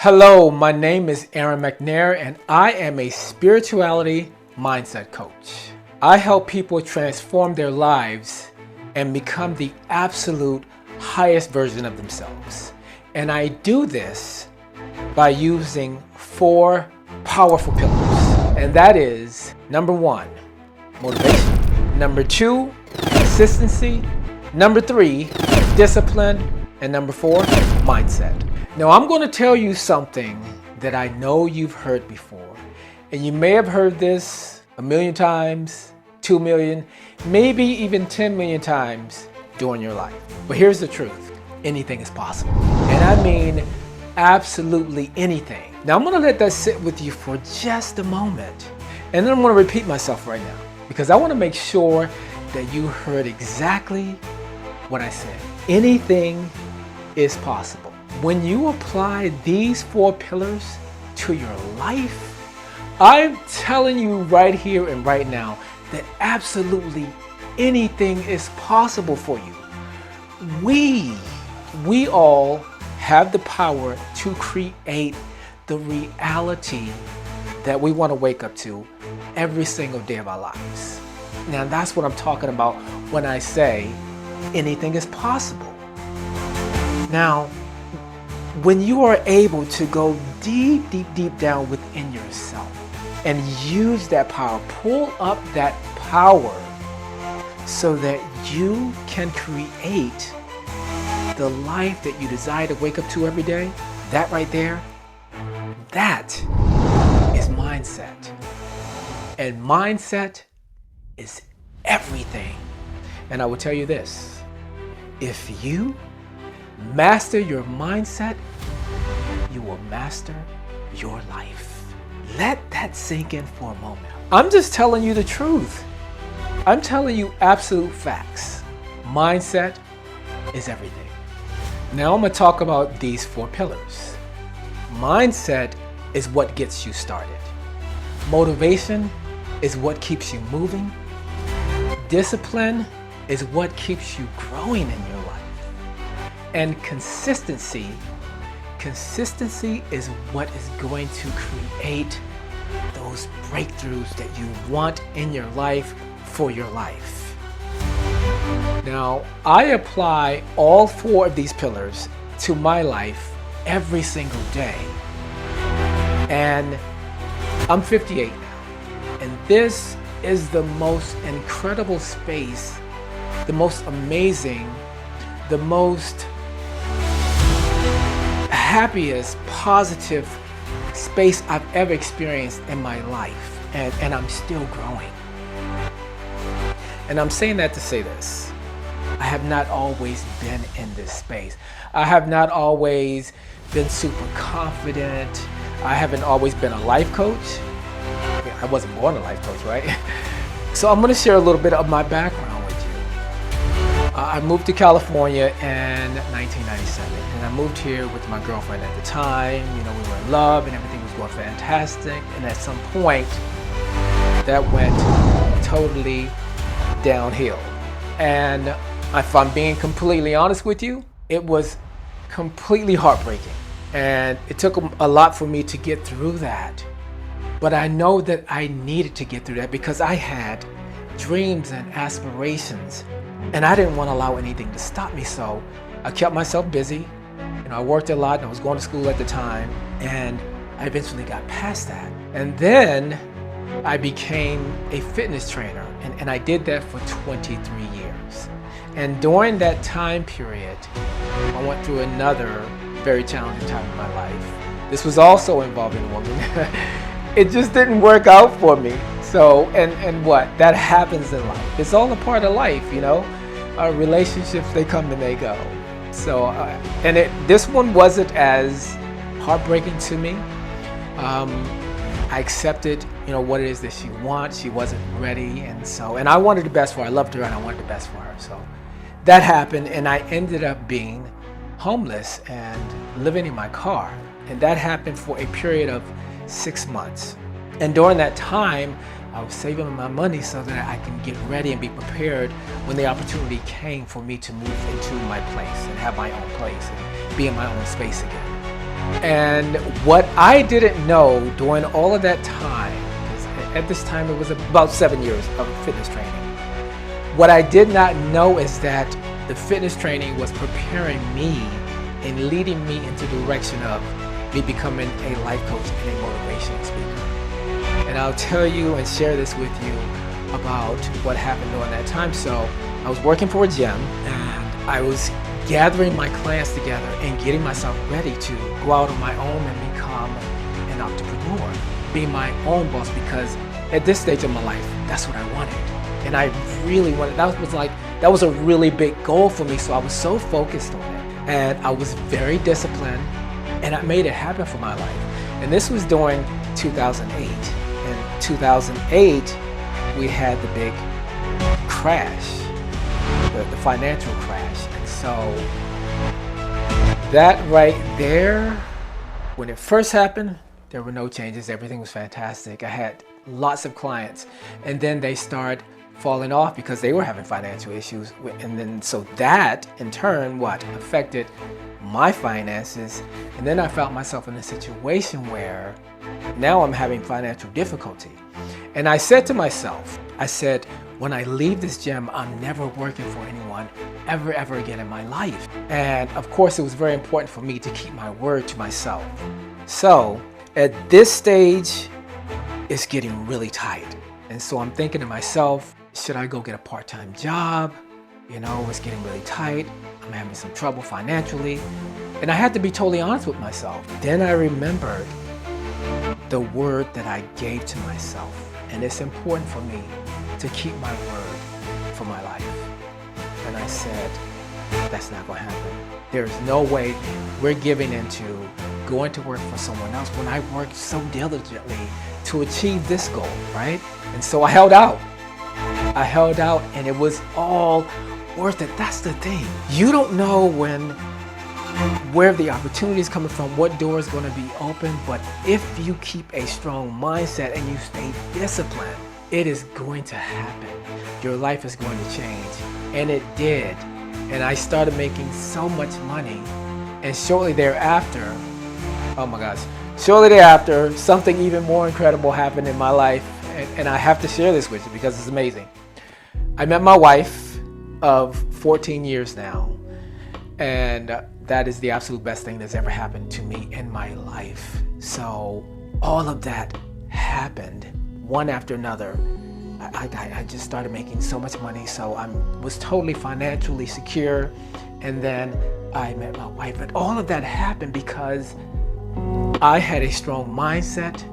Hello, my name is Aaron McNair and I am a spirituality mindset coach. I help people transform their lives and become the absolute highest version of themselves. And I do this by using 4 powerful pillars. And that is number 1, motivation. Number 2, consistency. Number 3, discipline. And number 4, mindset. Now I'm going to tell you something that I know you've heard before. And you may have heard this 1,000,000 times, 2 million, maybe even 10 million times during your life. But here's the truth. Anything is possible. And I mean absolutely anything. Now I'm going to let that sit with you for just a moment. And then I'm going to repeat myself right now because I want to make sure that you heard exactly what I said. Anything is possible. When you apply these 4 pillars to your life, I'm telling you right here and right now that absolutely anything is possible for you. We all have the power to create the reality that we want to wake up to every single day of our lives. Now that's what I'm talking about when I say anything is possible. Now, when you are able to go deep down within yourself and use that power, pull up that power so that you can create the life that you desire to wake up to every day, that right there, that is mindset. And mindset is everything. And I will tell you this, if you master your mindset, you will master your life. Let that sink in for a moment. I'm just telling you the truth. I'm telling you absolute facts. Mindset is everything. Now I'm going to talk about these 4 pillars. Mindset is what gets you started. Motivation is what keeps you moving. Discipline is what keeps you growing in your life. And consistency is what is going to create those breakthroughs that you want in your life for your life. Now, I apply all 4 of these pillars to my life every single day. And I'm 58 now. And this is the most incredible space, the most amazing, the most happiest, positive space I've ever experienced in my life. And I'm still growing. And I'm saying that to say this. I have not always been in this space. I have not always been super confident. I haven't always been a life coach. I wasn't born a life coach, right? So I'm going to share a little bit of my background with you. I moved to California in 1997, and I moved here with my girlfriend at the time. You know, we were in love and everything was going fantastic. And at some point, that went totally downhill. And if I'm being completely honest with you, it was completely heartbreaking. And it took a lot for me to get through that. But I know that I needed to get through that because I had dreams and aspirations. And I didn't want to allow anything to stop me. So I kept myself busy. You know, I worked a lot and I was going to school at the time. And I eventually got past that. And then I became a fitness trainer. And I did that for 23 years. And during that time period, I went through another very challenging time in my life. This was also involving a woman. It just didn't work out for me. So, and what? That happens in life. It's all a part of life, you know? Relationships, they come and they go. So, this one wasn't as heartbreaking to me. I accepted, you know, what it is that she wants. She wasn't ready, and I wanted the best for her. I loved her, and I wanted the best for her. So that happened, and I ended up being homeless and living in my car. And that happened for a period of 6 months. And during that time, I was saving my money so that I can get ready and be prepared when the opportunity came for me to move into my place and have my own place and be in my own space again. And what I didn't know during all of that time, because at this time it was about 7 years of fitness training, what I did not know is that the fitness training was preparing me and leading me into the direction of me becoming a life coach and a motivational speaker. And I'll tell you and share this with you about what happened during that time. So I was working for a gym and I was gathering my clients together and getting myself ready to go out on my own and become an entrepreneur, be my own boss, because at this stage of my life, that's what I wanted. And I really wanted, that was a really big goal for me. So I was so focused on it and I was very disciplined and I made it happen for my life. And this was during 2008. In 2008, we had the big crash, the financial crash. And so that right there, when it first happened, there were no changes. Everything was fantastic. I had lots of clients, and then they started falling off because they were having financial issues. And then so that in turn, affected my finances. And then I found myself in a situation where now I'm having financial difficulty. And I said to myself, when I leave this gym, I'm never working for anyone ever again in my life. And of course, it was very important for me to keep my word to myself. So at this stage, it's getting really tight. And so I'm thinking to myself, should I go get a part-time job? You know, it's getting really tight. I'm having some trouble financially. And I had to be totally honest with myself. Then I remembered the word that I gave to myself. And it's important for me to keep my word for my life. And I said, that's not gonna happen. There's no way we're giving into going to work for someone else when I worked so diligently to achieve this goal, right? And so I held out. And it was all worth it. That's the thing. You don't know where the opportunity is coming from, what door is going to be open, but if you keep a strong mindset and you stay disciplined, it is going to happen. Your life is going to change. And it did. And I started making so much money. And shortly thereafter, something even more incredible happened in my life. And I have to share this with you because it's amazing. I met my wife of 14 years now. And that is the absolute best thing that's ever happened to me in my life. So all of that happened one after another. I just started making so much money. So I was totally financially secure. And then I met my wife. But all of that happened because I had a strong mindset.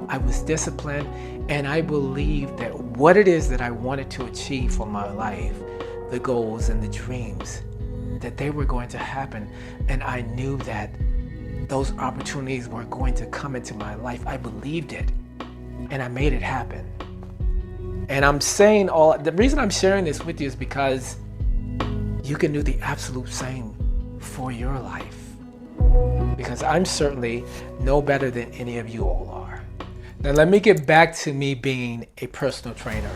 I was disciplined. And I believed that what it is that I wanted to achieve for my life, the goals and the dreams, that they were going to happen. And I knew that those opportunities were going to come into my life. I believed it and I made it happen. And I'm saying the reason I'm sharing this with you is because you can do the absolute same for your life. Because I'm certainly no better than any of you all are. Now let me get back to me being a personal trainer.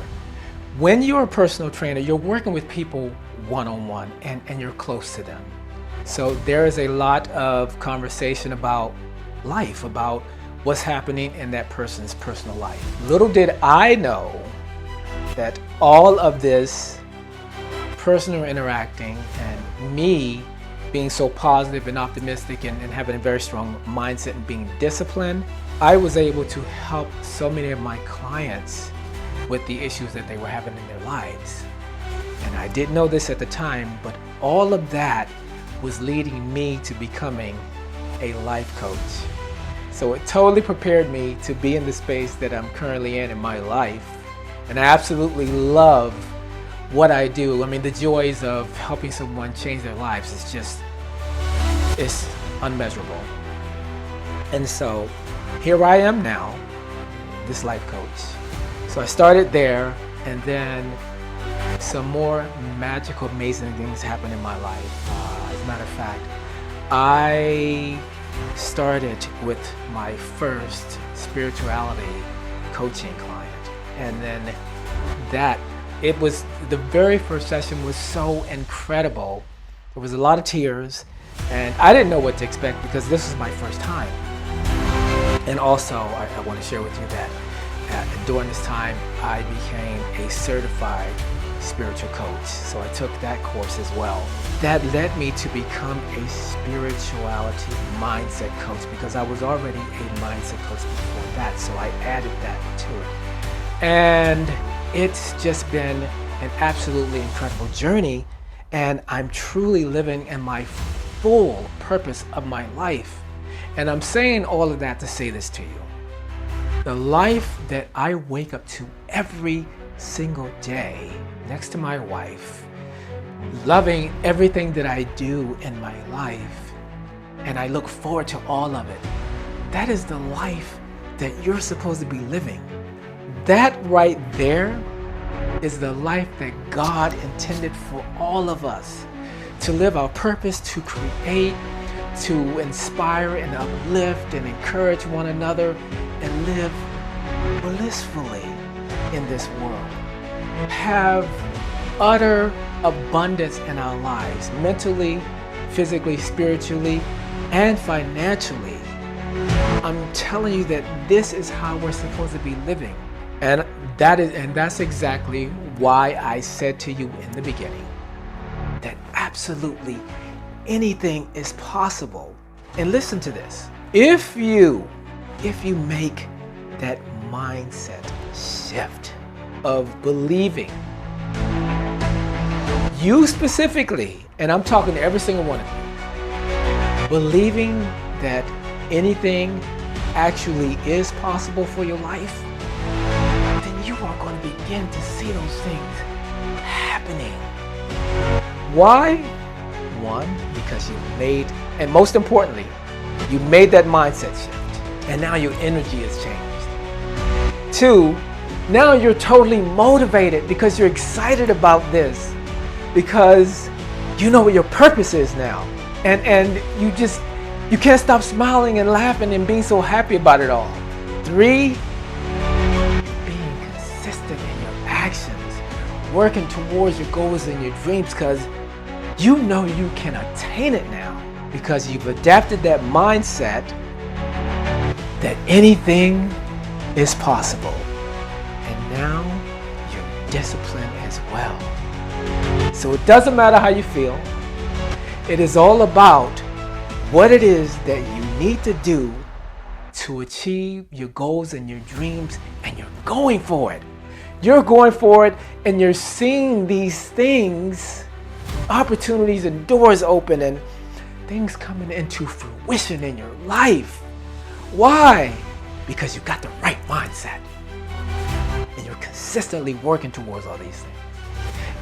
When you're a personal trainer, you're working with people one-on-one and you're close to them. So there is a lot of conversation about life, about what's happening in that person's personal life. Little did I know that all of this personal interacting and me being so positive and optimistic and having a very strong mindset and being disciplined, I was able to help so many of my clients with the issues that they were having in their lives. And I didn't know this at the time, but all of that was leading me to becoming a life coach. So it totally prepared me to be in the space that I'm currently in my life. And I absolutely love what I do. I mean, the joys of helping someone change their lives it's unmeasurable. And so here I am now, this life coach. So I started there, and then some more magical, amazing things happened in my life. As a matter of fact, I started with my first spirituality coaching client. And then the very first session was so incredible There was a lot of tears, and I didn't know what to expect because this was my first time. And also, I want to share with you that during this time, I became a certified spiritual coach. So I took that course as well. That led me to become a spirituality mindset coach because I was already a mindset coach before that. So I added that to it. And it's just been an absolutely incredible journey. And I'm truly living in my full purpose of my life. And I'm saying all of that to say this to you. The life that I wake up to every single day next to my wife, loving everything that I do in my life, and I look forward to all of it, that is the life that you're supposed to be living. That right there is the life that God intended for all of us, to live our purpose, to create, to inspire and uplift and encourage one another and live blissfully in this world. Have utter abundance in our lives, mentally, physically, spiritually, and financially. I'm telling you that this is how we're supposed to be living. And that's exactly why I said to you in the beginning that absolutely anything is possible. And listen to this. If you make that mindset shift of believing, you specifically, and I'm talking to every single one of you, believing that anything actually is possible for your life, then you are going to begin to see those things happening. Why? One, because you made, and most importantly, you made that mindset shift, and now your energy has changed. Two, now you're totally motivated because you're excited about this, because you know what your purpose is now, and you can't stop smiling and laughing and being so happy about it all. Three, being consistent in your actions, working towards your goals and your dreams, because you know you can attain it now because you've adapted that mindset that anything is possible. And now you're disciplined as well. So it doesn't matter how you feel. It is all about what it is that you need to do to achieve your goals and your dreams, and you're going for it. You're going for it, and you're seeing these things, opportunities and doors open and things coming into fruition in your life. Why? Because you got the right mindset and you're consistently working towards all these things,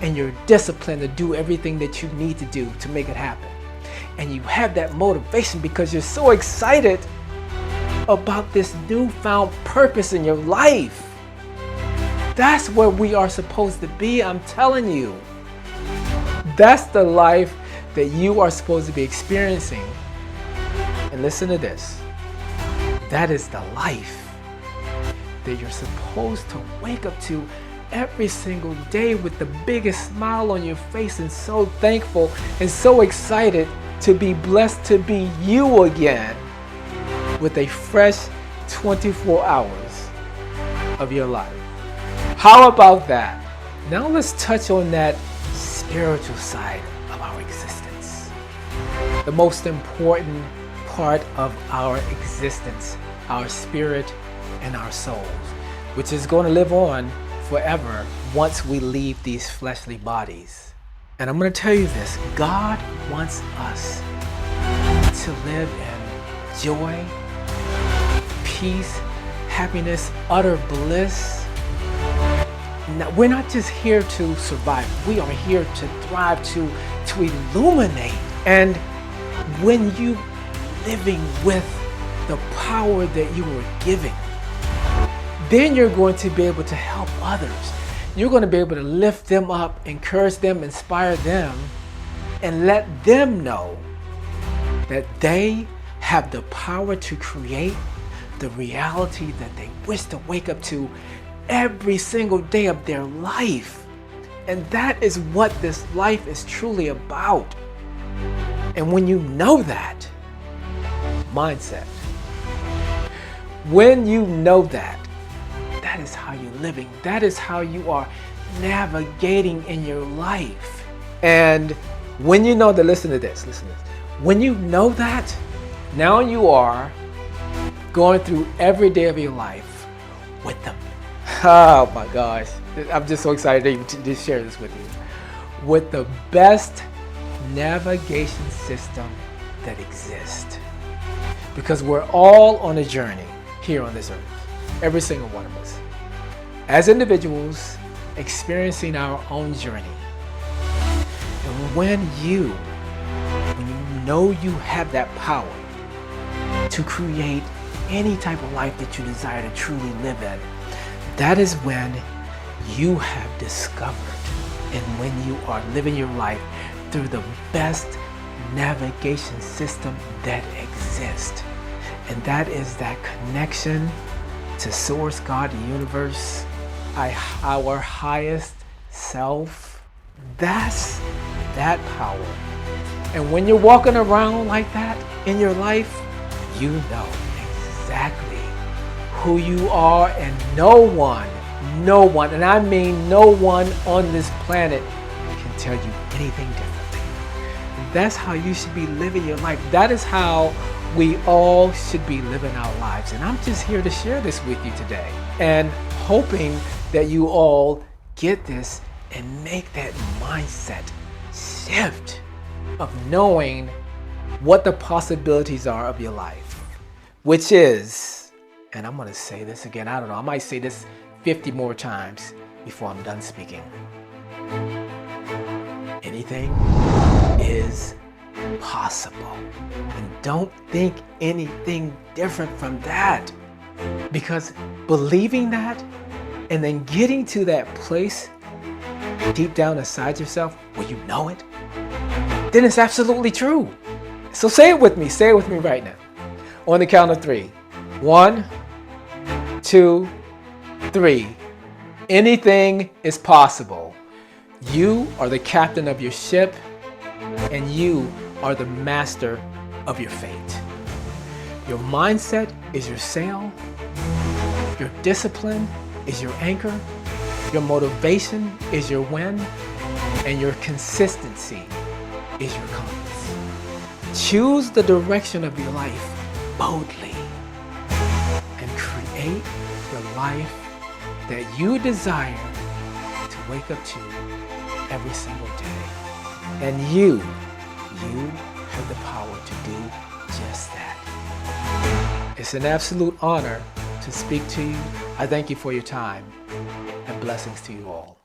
and you're disciplined to do everything that you need to do to make it happen, and you have that motivation because you're so excited about this newfound purpose in your life. That's where we are supposed to be, I'm telling you. That's the life that you are supposed to be experiencing. And listen to this. That is the life that you're supposed to wake up to every single day with the biggest smile on your face, and so thankful and so excited to be blessed to be you again with a fresh 24 hours of your life. How about that? Now let's touch on that spiritual side of our existence. The most important part of our existence, our spirit and our souls, which is going to live on forever once we leave these fleshly bodies. And I'm going to tell you this, God wants us to live in joy, peace, happiness, utter bliss. Now, we're not just here to survive. We are here to thrive, to illuminate. And when you living with the power that you were given, then you're going to be able to help others. You're going to be able to lift them up, encourage them, inspire them, and let them know that they have the power to create the reality that they wish to wake up to every single day of their life. And that is what this life is truly about. And when you know that, mindset, when you know that, that is how you're living. That is how you are navigating in your life. And when you know that, listen to this. When you know that, now you are going through every day of your life with them. Oh my gosh. I'm just so excited to share this with you. With the best navigation system that exists. Because we're all on a journey here on this earth. Every single one of us. As individuals, experiencing our own journey. And when you know you have that power to create any type of life that you desire to truly live in, that is when you have discovered and when you are living your life through the best navigation system that exists. And that is that connection to Source, God, the universe, our highest self. That's that power. And when you're walking around like that in your life, you know exactly who you are, and no one, and I mean no one on this planet can tell you anything differently. That's how you should be living your life. That is how we all should be living our lives. And I'm just here to share this with you today, and hoping that you all get this and make that mindset shift of knowing what the possibilities are of your life, which is, and I'm going to say this again, I don't know, I might say this 50 more times before I'm done speaking. Anything is possible. And don't think anything different from that. Because believing that and then getting to that place deep down inside yourself where you know it, then it's absolutely true. So say it with me right now. On the count of 3. 1, 2, 3. Anything is possible. You are the captain of your ship, and you are the master of your fate. Your mindset is your sail. Your discipline is your anchor. Your motivation is your wind. And your consistency is your compass. Choose the direction of your life boldly and create the life that you desire to wake up to every single day. And you have the power to do just that. It's an absolute honor to speak to you. I thank you for your time, and blessings to you all.